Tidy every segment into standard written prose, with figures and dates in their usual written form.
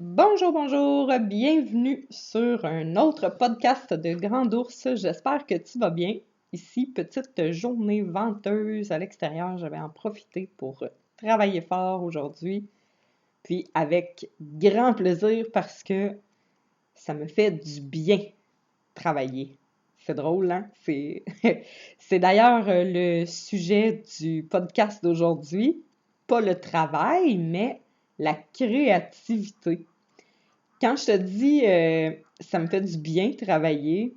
Bonjour, bonjour, bienvenue sur un autre podcast de Grand Ours. J'espère que tu vas bien. Ici, petite journée venteuse à l'extérieur. J'avais en profité pour travailler fort aujourd'hui, puis avec grand plaisir parce que ça me fait du bien travailler. C'est drôle, hein? C'est d'ailleurs le sujet du podcast d'aujourd'hui. Pas le travail, mais la créativité. Quand je te dis ça me fait du bien travailler,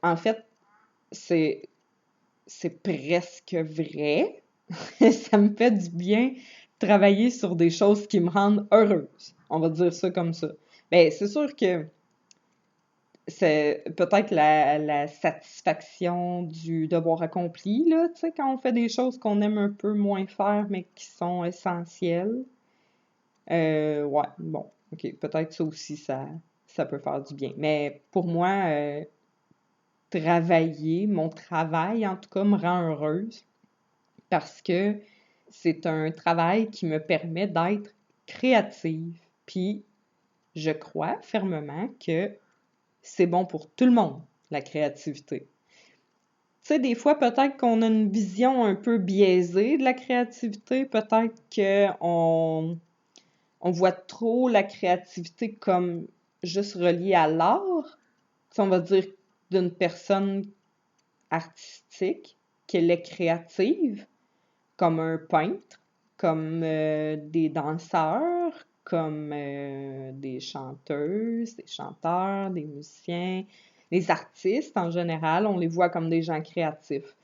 en fait, c'est c'est presque vrai. Ça me fait du bien travailler sur des choses qui me rendent heureuse. On va dire ça comme ça. Ben, c'est sûr que c'est peut-être la satisfaction du devoir accompli, là, tu sais, quand on fait des choses qu'on aime un peu moins faire, mais qui sont essentielles. Ouais, bon, ok, peut-être ça aussi, ça peut faire du bien. Mais pour moi, travailler, mon travail en tout cas, me rend heureuse parce que c'est un travail qui me permet d'être créative. Puis, je crois fermement que c'est bon pour tout le monde, la créativité. Tu sais, des fois, peut-être qu'on a une vision un peu biaisée de la créativité, peut-être qu'on on voit trop la créativité comme juste reliée à l'art. Tu sais, on va dire d'une personne artistique qu'elle est créative, comme un peintre, comme des danseurs, comme des chanteuses, des chanteurs, des musiciens, les artistes en général, on les voit comme des gens créatifs.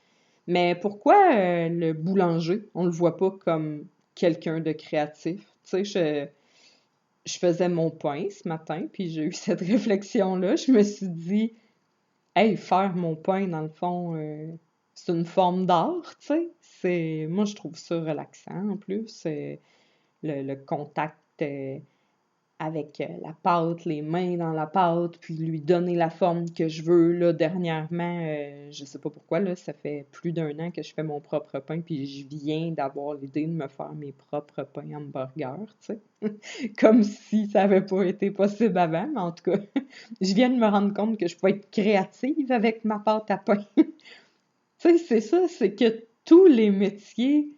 Mais pourquoi le boulanger, on le voit pas comme quelqu'un de créatif? Tu sais, je faisais mon pain ce matin, puis j'ai eu cette réflexion-là. Je me suis dit, hey, faire mon pain, dans le fond, c'est une forme d'art, tu sais. Moi, je trouve ça relaxant en plus. Le contact avec la pâte, les mains dans la pâte, puis lui donner la forme que je veux. Là, dernièrement, je sais pas pourquoi, là, ça fait plus d'un an que je fais mon propre pain, puis je viens d'avoir l'idée de me faire mes propres pains hamburgers, tu sais. Comme si ça avait pas été possible avant, mais en tout cas, je viens de me rendre compte que je peux être créative avec ma pâte à pain. Tu sais, c'est ça, c'est que tous les métiers,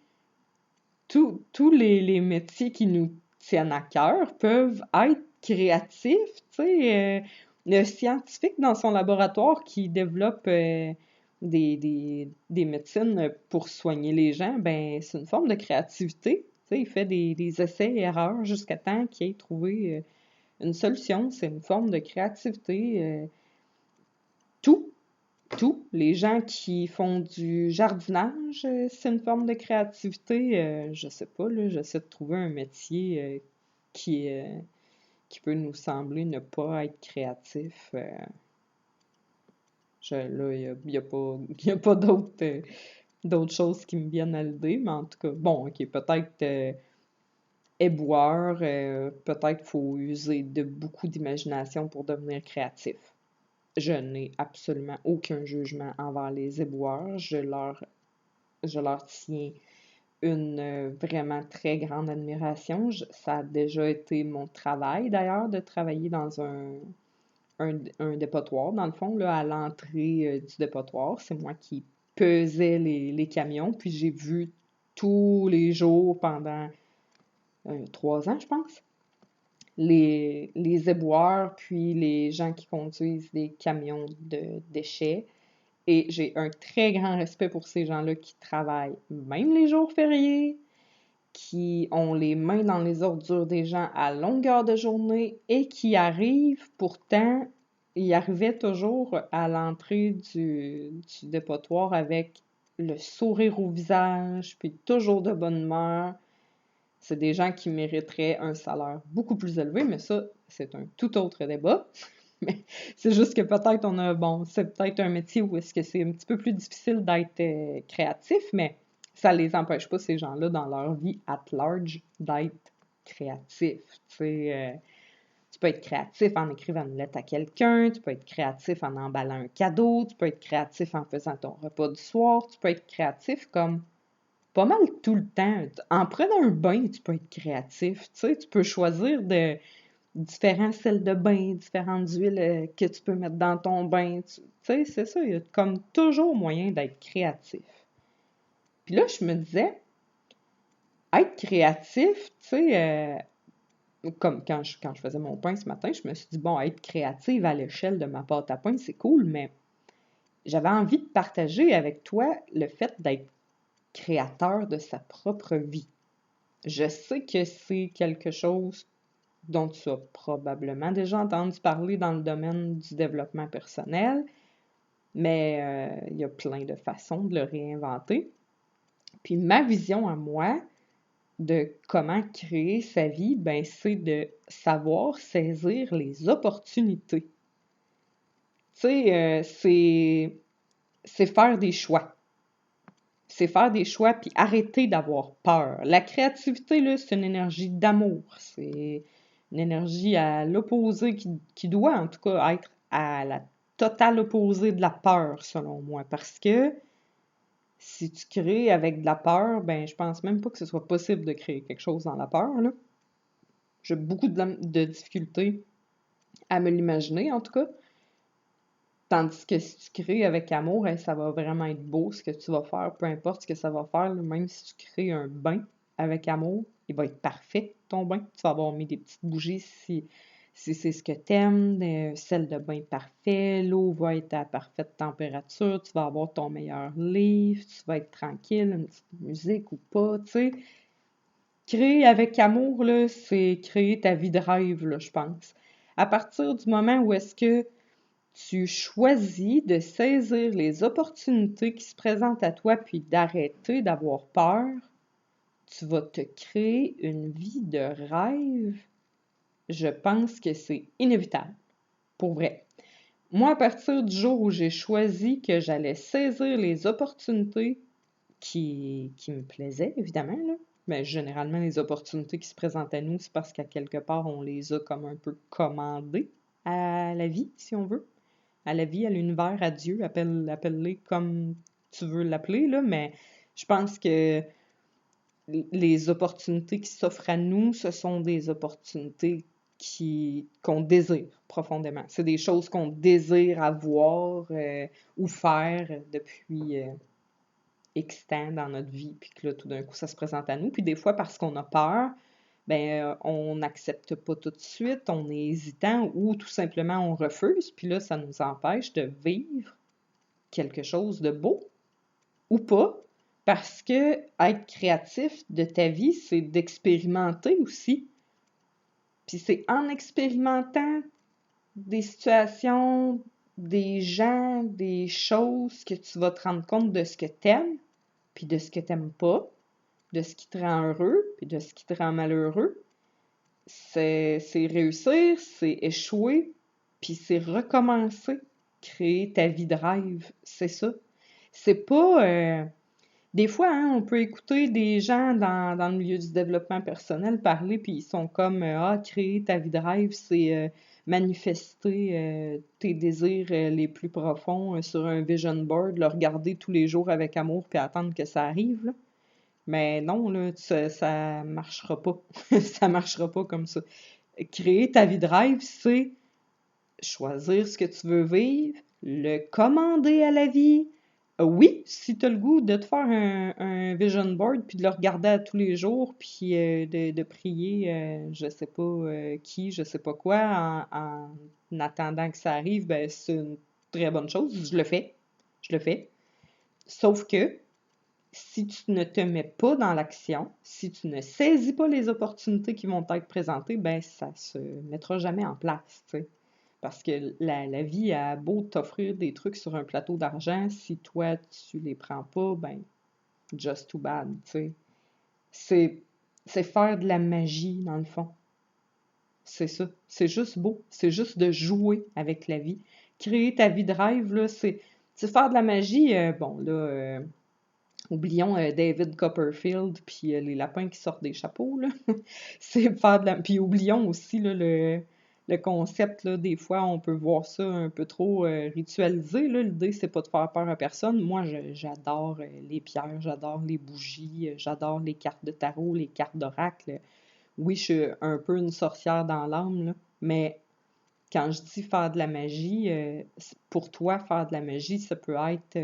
tous les métiers qui nous tiennent à cœur peuvent être créatifs. Tu sais, le scientifique dans son laboratoire qui développe des médecines pour soigner les gens, ben c'est une forme de créativité. Tu sais, il fait des essais et erreurs jusqu'à temps qu'il ait trouvé une solution. C'est une forme de créativité. Tout tout. Les gens qui font du jardinage, c'est une forme de créativité. Je sais pas, là, j'essaie de trouver un métier qui, euh, qui peut nous sembler ne pas être créatif. Là, y a pas d'autres choses qui me viennent à l'idée, mais en tout cas, bon, ok, peut-être éboueur, peut-être faut user de beaucoup d'imagination pour devenir créatif. Je n'ai absolument aucun jugement envers les éboueurs. Je leur tiens une vraiment très grande admiration. Ça a déjà été mon travail d'ailleurs de travailler dans un dépotoir, dans le fond, là, à l'entrée du dépotoir. C'est moi qui pesais les camions, puis j'ai vu tous les jours pendant 3 ans, je pense, les éboueurs, puis les gens qui conduisent des camions de déchets. Et j'ai un très grand respect pour ces gens-là qui travaillent même les jours fériés, qui ont les mains dans les ordures des gens à longueur de journée et qui arrivent pourtant, ils arrivaient toujours à l'entrée du dépotoir avec le sourire au visage, puis toujours de bonne humeur. C'est des gens qui mériteraient un salaire beaucoup plus élevé, mais ça, c'est un tout autre débat. Mais c'est juste que peut-être bon, c'est peut-être un métier où est-ce que c'est un petit peu plus difficile d'être créatif, mais ça les empêche pas, ces gens-là, dans leur vie at large, d'être créatifs. Tu sais, tu peux être créatif en écrivant une lettre à quelqu'un, tu peux être créatif en emballant un cadeau, tu peux être créatif en faisant ton repas du soir, tu peux être créatif comme pas mal tout le temps. En prenant un bain, tu peux être créatif. Tu sais, tu peux choisir différents sels de bain, différentes huiles que tu peux mettre dans ton bain. Tu sais, c'est ça, il y a comme toujours moyen d'être créatif. Puis là, je me disais, être créatif, tu sais, comme quand je faisais mon pain ce matin, je me suis dit, bon, être créative à l'échelle de ma pâte à pain, c'est cool, mais j'avais envie de partager avec toi le fait d'être créateur de sa propre vie. Je sais que c'est quelque chose dont tu as probablement déjà entendu parler dans le domaine du développement personnel, mais il y a plein de façons de le réinventer. Puis ma vision à moi de comment créer sa vie, ben c'est de savoir saisir les opportunités. Tu sais, c'est faire des choix. C'est faire des choix puis arrêter d'avoir peur. La créativité, là, c'est une énergie d'amour. C'est une énergie à l'opposé qui doit en tout cas être à la totale opposée de la peur, selon moi. Parce que si tu crées avec de la peur, ben je pense même pas que ce soit possible de créer quelque chose dans la peur, là. J'ai beaucoup de difficultés à me l'imaginer, en tout cas. Tandis que si tu crées avec amour, ça va vraiment être beau ce que tu vas faire, peu importe ce que ça va faire, là, même si tu crées un bain avec amour, il va être parfait, ton bain. Tu vas avoir mis des petites bougies si c'est ce que t'aimes, sel de bain parfait, l'eau va être à parfaite température, tu vas avoir ton meilleur livre, tu vas être tranquille, une petite musique ou pas, tu sais. Créer avec amour, là, c'est créer ta vie de rêve, là, je pense. À partir du moment où est-ce que tu choisis de saisir les opportunités qui se présentent à toi puis d'arrêter d'avoir peur, tu vas te créer une vie de rêve. Je pense que c'est inévitable, pour vrai. Moi, à partir du jour où j'ai choisi que j'allais saisir les opportunités qui me plaisaient, évidemment, là, mais généralement, les opportunités qui se présentent à nous, c'est parce qu'à quelque part, on les a comme un peu commandées à la vie, si on veut. À la vie, à l'univers, à Dieu, appelle-les comme tu veux l'appeler, là, mais je pense que les opportunités qui s'offrent à nous, ce sont des opportunités qu'on désire profondément. C'est des choses qu'on désire avoir ou faire depuis X temps dans notre vie, puis que là, tout d'un coup, ça se présente à nous. Puis des fois, parce qu'on a peur, ben on n'accepte pas tout de suite, on est hésitant ou tout simplement on refuse, puis là, ça nous empêche de vivre quelque chose de beau ou pas, parce que être créatif de ta vie, c'est d'expérimenter aussi. Puis c'est en expérimentant des situations, des gens, des choses que tu vas te rendre compte de ce que t'aimes, puis de ce que t'aimes pas, de ce qui te rend heureux, puis de ce qui te rend malheureux. C'est réussir, c'est échouer, puis c'est recommencer, créer ta vie de rêve, c'est ça. C'est pas... des fois, hein, on peut écouter des gens dans le milieu du développement personnel parler, puis ils sont comme Ah, créer ta vie de rêve, c'est manifester tes désirs les plus profonds sur un vision board, le regarder tous les jours avec amour, puis attendre que ça arrive, là. Mais non, là, ça marchera pas. Ça marchera pas comme ça. Créer ta vie de rêve, c'est choisir ce que tu veux vivre, le commander à la vie. Oui, si tu as le goût de te faire un vision board, puis de le regarder à tous les jours, puis de prier, je sais pas qui, je sais pas quoi, en attendant que ça arrive, ben c'est une très bonne chose. Je le fais. Je le fais. Sauf que si tu ne te mets pas dans l'action, si tu ne saisis pas les opportunités qui vont t'être présentées, ben ça se mettra jamais en place, tu sais. Parce que la vie a beau t'offrir des trucs sur un plateau d'argent, si toi tu les prends pas, ben just too bad, tu sais. C'est faire de la magie dans le fond. C'est ça. C'est juste beau. C'est juste de jouer avec la vie. Créer ta vie de rêve, là, c'est faire de la magie. Bon, là, oublions David Copperfield puis les lapins qui sortent des chapeaux, là. C'est faire de la... Puis oublions aussi là, le concept, là, des fois, on peut voir ça un peu trop ritualisé, là. L'idée, c'est pas de faire peur à personne. Moi, j'adore les pierres, j'adore les bougies, j'adore les cartes de tarot, les cartes d'oracle. oui, je suis un peu une sorcière dans l'âme, là, mais quand je dis faire de la magie, pour toi, faire de la magie, ça peut être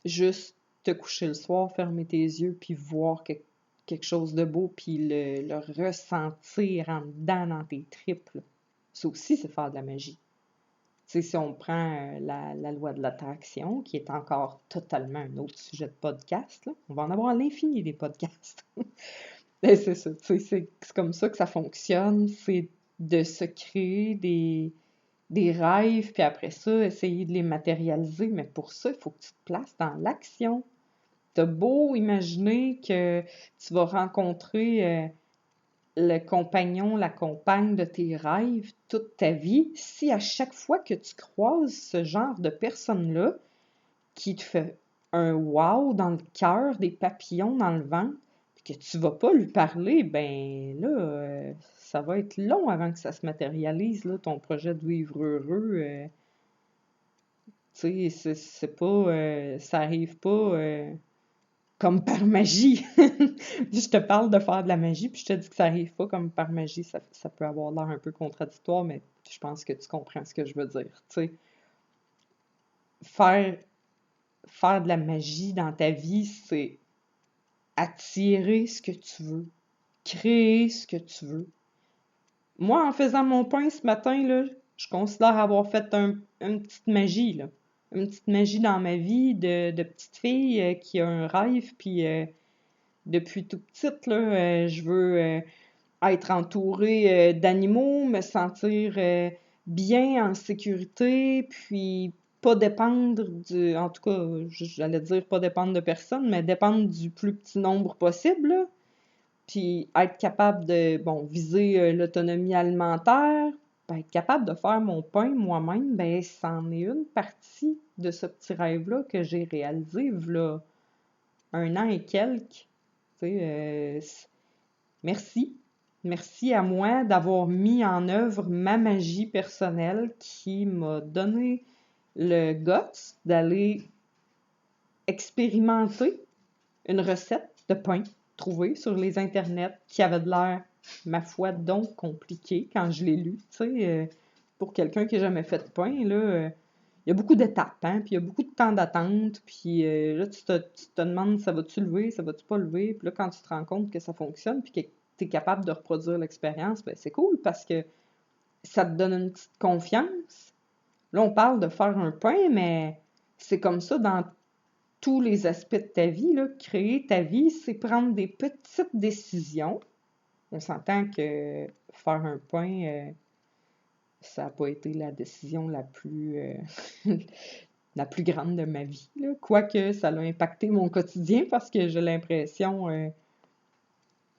juste te coucher le soir, fermer tes yeux, puis voir quelque chose de beau, puis le ressentir en dedans dans tes tripes. Là. Ça aussi, c'est faire de la magie. Tu sais, si on prend la loi de l'attraction, qui est encore totalement un autre sujet de podcast, là, on va en avoir à l'infini des podcasts. Ben, c'est ça, tu sais, c'est comme ça que ça fonctionne, c'est de se créer des rêves, puis après ça, essayer de les matérialiser, mais pour ça, il faut que tu te places dans l'action. T'as beau imaginer que tu vas rencontrer le compagnon, la compagne de tes rêves toute ta vie, si à chaque fois que tu croises ce genre de personne-là, qui te fait un wow dans le cœur, des papillons dans le ventre, que tu vas pas lui parler, ben là, ça va être long avant que ça se matérialise, là, ton projet de vivre heureux. Tu sais, c'est pas, ça arrive pas comme par magie. Je te parle de faire de la magie, puis je te dis que ça arrive pas comme par magie. Ça peut avoir l'air un peu contradictoire, mais je pense que tu comprends ce que je veux dire. Tu sais, faire, faire de la magie dans ta vie, c'est attirer ce que tu veux, créer ce que tu veux. Moi, en faisant mon pain ce matin, là, je considère avoir fait une petite magie, là. Une petite magie dans ma vie de petite fille qui a un rêve, puis depuis tout petite, là, je veux être entourée d'animaux, me sentir bien en sécurité, puis pas dépendre en tout cas, j'allais dire pas dépendre de personne, mais dépendre du plus petit nombre possible, là. Puis être capable de, bon, viser l'autonomie alimentaire, ben, être capable de faire mon pain moi-même, ben, c'en est une partie de ce petit rêve-là que j'ai réalisé, v'là un an et quelques. Tu sais, merci. Merci à moi d'avoir mis en œuvre ma magie personnelle qui m'a donné le guts d'aller expérimenter une recette de pain trouvée sur les internets qui avait de l'air, ma foi, donc compliquée quand je l'ai lu. Tu sais, pour quelqu'un qui n'a jamais fait de pain, là, il y a beaucoup d'étapes, hein, puis il y a beaucoup de temps d'attente, puis là, tu te demandes, ça va-tu lever, ça va-tu pas lever, puis là, quand tu te rends compte que ça fonctionne, puis que tu es capable de reproduire l'expérience, ben c'est cool, parce que ça te donne une petite confiance. Là, on parle de faire un pain, mais c'est comme ça dans tous les aspects de ta vie, là. Créer ta vie, c'est prendre des petites décisions. On s'entend que faire un pain, ça n'a pas été la décision la plus grande de ma vie, là. Quoique ça a impacté mon quotidien parce que j'ai l'impression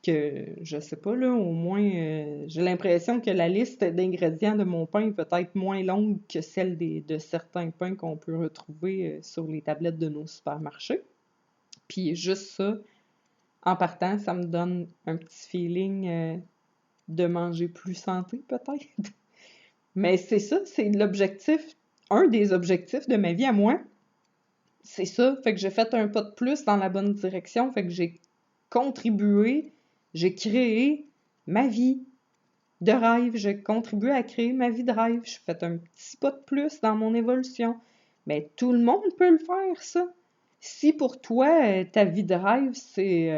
que, je sais pas, là, au moins, j'ai l'impression que la liste d'ingrédients de mon pain est peut-être moins longue que celle de certains pains qu'on peut retrouver sur les tablettes de nos supermarchés. Puis juste ça, en partant, ça me donne un petit feeling de manger plus santé, peut-être. Mais c'est ça, c'est l'objectif, un des objectifs de ma vie à moi. C'est ça, fait que j'ai fait un pas de plus dans la bonne direction, fait que j'ai contribué, j'ai créé ma vie de rêve, j'ai contribué à créer ma vie de rêve, j'ai fait un petit pas de plus dans mon évolution. Mais tout le monde peut le faire, ça. Si pour toi, ta vie de rêve, c'est,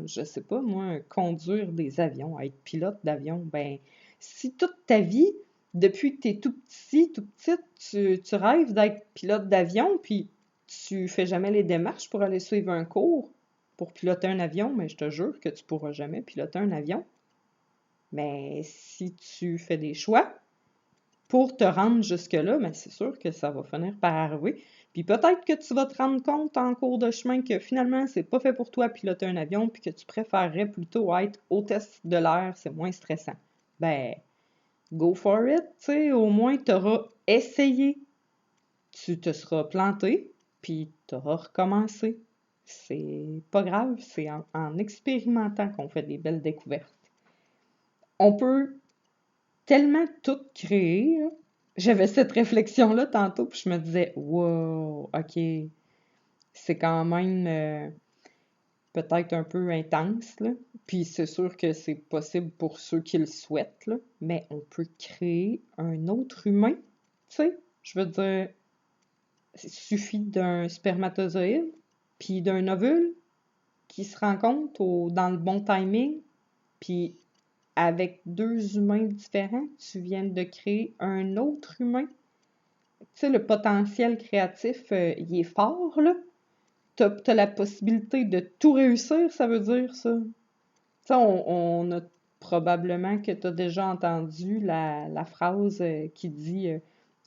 je sais pas moi, conduire des avions, être pilote d'avion, ben, si toute ta vie, depuis que t'es tout petit, tout petite, tu rêves d'être pilote d'avion, puis tu fais jamais les démarches pour aller suivre un cours pour piloter un avion, mais je te jure que tu pourras jamais piloter un avion. Mais si tu fais des choix pour te rendre jusque-là, ben c'est sûr que ça va finir par arriver. Puis peut-être que tu vas te rendre compte en cours de chemin que finalement, c'est pas fait pour toi piloter un avion, puis que tu préférerais plutôt être hôtesse de l'air, c'est moins stressant. Ben, go for it, tu sais, au moins tu auras essayé. Tu te seras planté, puis tu auras recommencé. C'est pas grave, c'est en expérimentant qu'on fait des belles découvertes. On peut tellement tout créer, là. J'avais cette réflexion-là tantôt, puis je me disais, wow, ok, c'est quand même peut-être un peu intense, là. Puis c'est sûr que c'est possible pour ceux qui le souhaitent, là. Mais on peut créer un autre humain, tu sais. Je veux dire, il suffit d'un spermatozoïde, puis d'un ovule qui se rencontrent dans le bon timing, puis avec deux humains différents, tu viens de créer un autre humain. Tu sais, le potentiel créatif, il est fort, là. T'as la possibilité de tout réussir, ça veut dire ça. Tu sais, on a probablement que t'as déjà entendu la phrase qui dit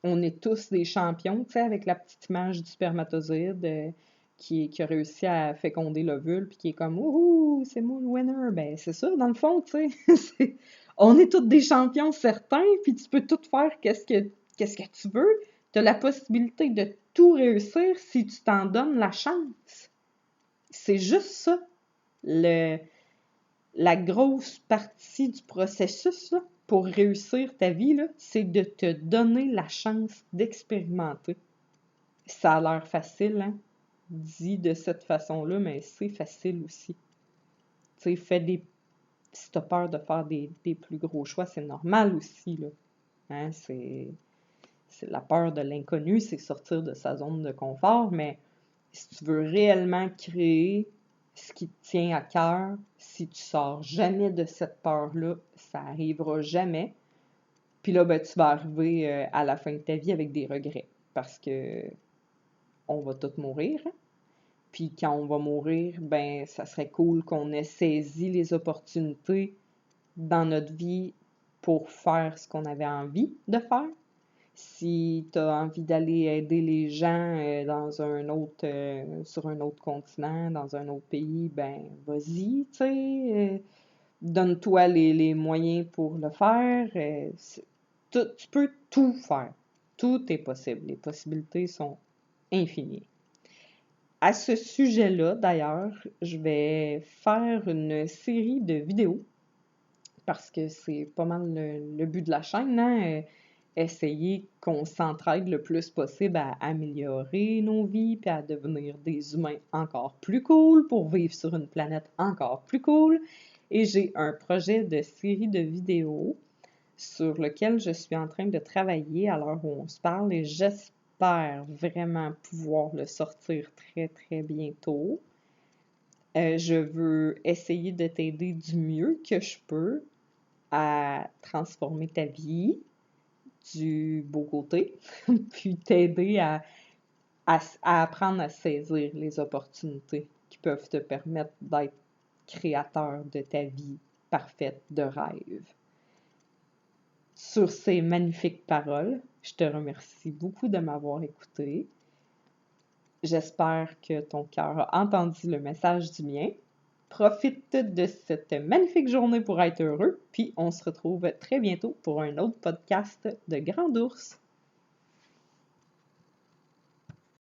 on est tous des champions, tu sais, avec la petite image du spermatozoïde qui a réussi à féconder l'ovule, puis qui est comme ouh, c'est moi le winner. Ben, c'est ça, dans le fond, tu sais. On est tous des champions certains, puis tu peux tout faire qu'est-ce que tu veux. Tu as la possibilité de tout réussir si tu t'en donnes la chance. C'est juste ça, la grosse partie du processus là, pour réussir ta vie, là, c'est de te donner la chance d'expérimenter. Ça a l'air facile, hein? Dit de cette façon-là, mais c'est facile aussi. Tu sais, si t'as peur de faire des plus gros choix, c'est normal aussi, là. Hein? C'est la peur de l'inconnu, c'est sortir de sa zone de confort, mais si tu veux réellement créer ce qui te tient à cœur, si tu sors jamais de cette peur-là, ça arrivera jamais. Puis là, ben, tu vas arriver à la fin de ta vie avec des regrets, parce que on va tous mourir, hein? Puis quand on va mourir, ben, ça serait cool qu'on ait saisi les opportunités dans notre vie pour faire ce qu'on avait envie de faire. Si tu as envie d'aller aider les gens sur un autre continent, dans un autre pays, ben vas-y, tu sais, donne-toi les moyens pour le faire. Tu peux tout faire. Tout est possible. Les possibilités sont infinies. À ce sujet-là, d'ailleurs, je vais faire une série de vidéos parce que c'est pas mal le but de la chaîne, hein? Essayer qu'on s'entraide le plus possible à améliorer nos vies puis à devenir des humains encore plus cool pour vivre sur une planète encore plus cool. Et j'ai un projet de série de vidéos sur lequel je suis en train de travailler à l'heure où on se parle et j'espère vraiment pouvoir le sortir très très bientôt. Je veux essayer de t'aider du mieux que je peux à transformer ta vie du beau côté, puis t'aider à apprendre à saisir les opportunités qui peuvent te permettre d'être créateur de ta vie parfaite de rêve. Sur ces magnifiques paroles, je te remercie beaucoup de m'avoir écouté. J'espère que ton cœur a entendu le message du mien. Profite de cette magnifique journée pour être heureux, puis on se retrouve très bientôt pour un autre podcast de Grand Ours.